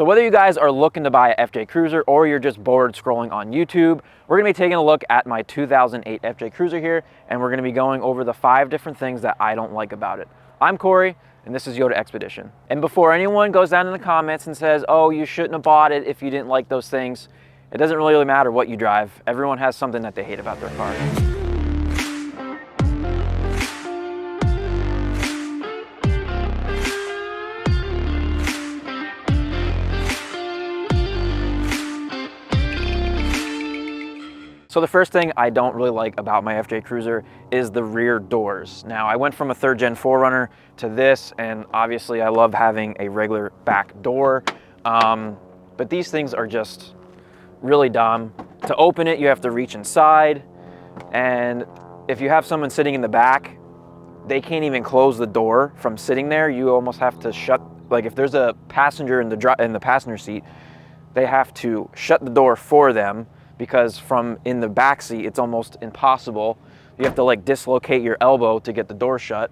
So whether you guys are looking to buy a FJ Cruiser or you're just bored scrolling on YouTube, we're gonna be taking a look at my 2008 FJ Cruiser here, and we're gonna be going over the 5 different things that I don't like about it. I'm Corey, and this is Yota Expedition. And before anyone goes down in the comments and says, oh, you shouldn't have bought it if you didn't like those things, it doesn't really matter what you drive. Everyone has something that they hate about their car. So the first thing I don't really like about my FJ Cruiser is the rear doors. Now, I went from a 3rd gen 4Runner to this, and obviously I love having a regular back door, but these things are just really dumb. To open it, you have to reach inside, and if you have someone sitting in the back, they can't even close the door from sitting there. You almost have to shut, like if there's a passenger in the passenger seat, they have to shut the door for them, because from in the back seat, it's almost impossible. You have to like dislocate your elbow to get the door shut.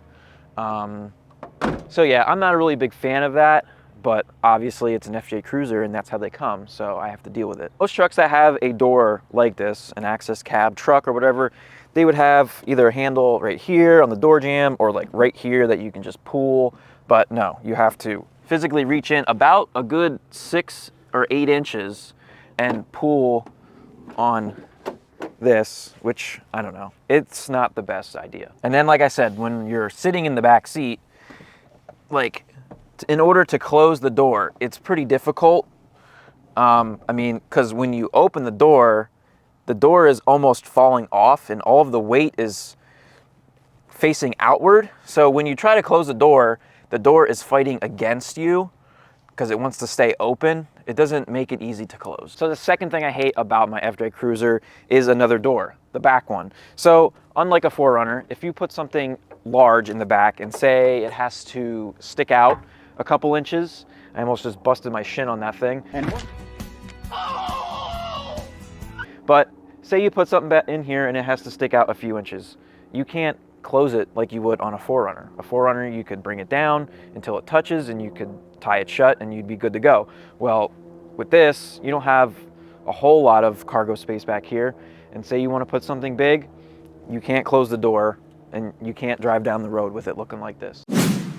So yeah, I'm not a really big fan of that, but obviously it's an FJ Cruiser and that's how they come, so I have to deal with it. Most trucks that have a door like this, an access cab truck or whatever, they would have either a handle right here on the door jamb or like right here that you can just pull, but no, you have to physically reach in about a good 6 or 8 inches and pull on this, which I don't know, it's not the best idea. And then like I said, when you're sitting in the back seat, like in order to close the door, it's pretty difficult. I mean, because when you open the door is almost falling off and all of the weight is facing outward. So when you try to close the door is fighting against you because it wants to stay open. It doesn't make it easy to close. So the second thing I hate about my FJ Cruiser is another door, the back one. So unlike a 4Runner, if you put something large in the back and say it has to stick out a couple inches, I almost just busted my shin on that thing. But say you put something in here and it has to stick out a few inches. You can't close it like you would on a 4Runner. A 4Runner, you could bring it down until it touches and you could tie it shut and you'd be good to go. Well, with this, you don't have a whole lot of cargo space back here, and say you want to put something big, you can't close the door and you can't drive down the road with it looking like this,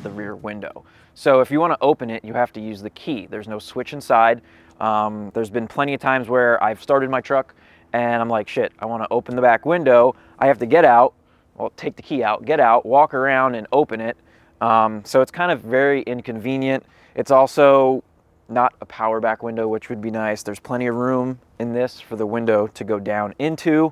the rear window. So if you want to open it, you have to use the key. There's no switch inside. There's been plenty of times where I've started my truck and I'm like, shit, I want to open the back window. I have to get out, well, take the key out, get out, walk around and open it. So it's kind of very inconvenient. It's also not a power back window, which would be nice. There's plenty of room in this for the window to go down into.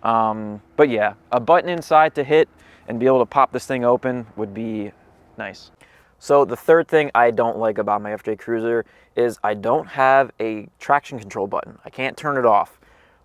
But yeah, a button inside to hit and be able to pop this thing open would be nice. So the third thing I don't like about my FJ Cruiser is I don't have a traction control button. I can't turn it off.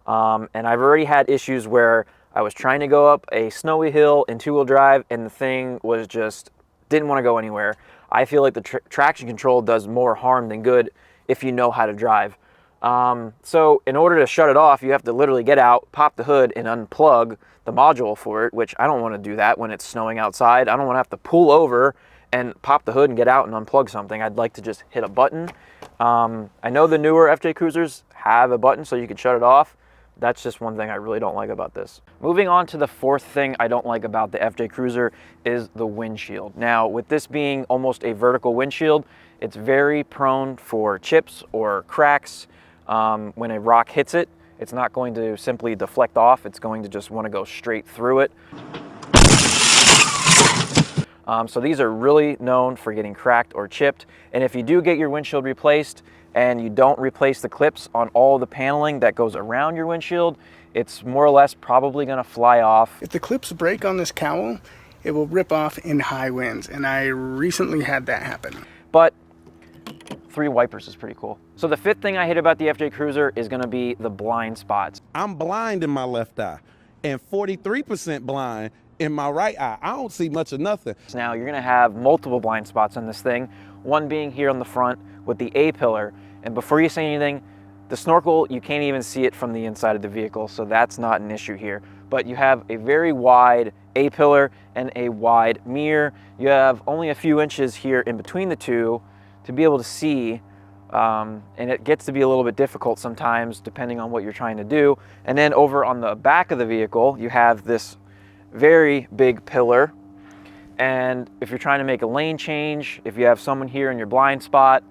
And I've already had issues where I was trying to go up a snowy hill in 2-wheel drive and the thing was just didn't want to go anywhere. I feel like the traction control does more harm than good if you know how to drive. So in order to shut it off, you have to literally get out, pop the hood, and unplug the module for it, which I don't want to do that when it's snowing outside. I don't want to have to pull over and pop the hood and get out and unplug something. I'd like to just hit a button. I know the newer FJ Cruisers have a button so you can shut it off. That's just one thing I really don't like about this. Moving on to the fourth thing I don't like about the FJ Cruiser is the windshield. Now, with this being almost a vertical windshield, it's very prone for chips or cracks. When a rock hits it, it's not going to simply deflect off. It's going to just want to go straight through it. So these are really known for getting cracked or chipped. And if you do get your windshield replaced, and you don't replace the clips on all the paneling that goes around your windshield, it's more or less probably gonna fly off. If the clips break on this cowl, it will rip off in high winds, and I recently had that happen. But 3 wipers is pretty cool. So the fifth thing I hate about the FJ Cruiser is gonna be the blind spots. I'm blind in my left eye and 43% blind in my right eye. I don't see much of nothing. So now you're gonna have multiple blind spots on this thing, one being here on the front with the A-pillar. And before you say anything, the snorkel, you can't even see it from the inside of the vehicle, so that's not an issue here. But you have a very wide A-pillar and a wide mirror. You have only a few inches here in between the two to be able to see and it gets to be a little bit difficult sometimes depending on what you're trying to do. And then over on the back of the vehicle, you have this very big pillar. And if you're trying to make a lane change, if you have someone here in your blind spot,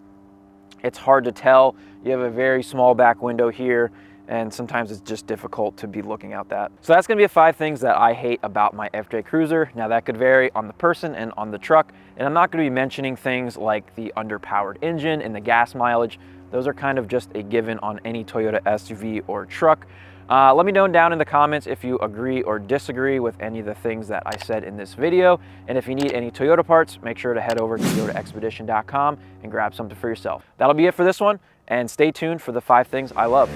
it's hard to tell. You have a very small back window here, and sometimes it's just difficult to be looking out that. So that's gonna be 5 things that I hate about my FJ Cruiser. Now that could vary on the person and on the truck, and I'm not gonna be mentioning things like the underpowered engine and the gas mileage. Those are kind of just a given on any Toyota SUV or truck. Let me know down in the comments if you agree or disagree with any of the things that I said in this video. And if you need any Toyota parts, make sure to head over to YotaExpedition.com and grab something for yourself. That'll be it for this one, and stay tuned for the 5 things I love.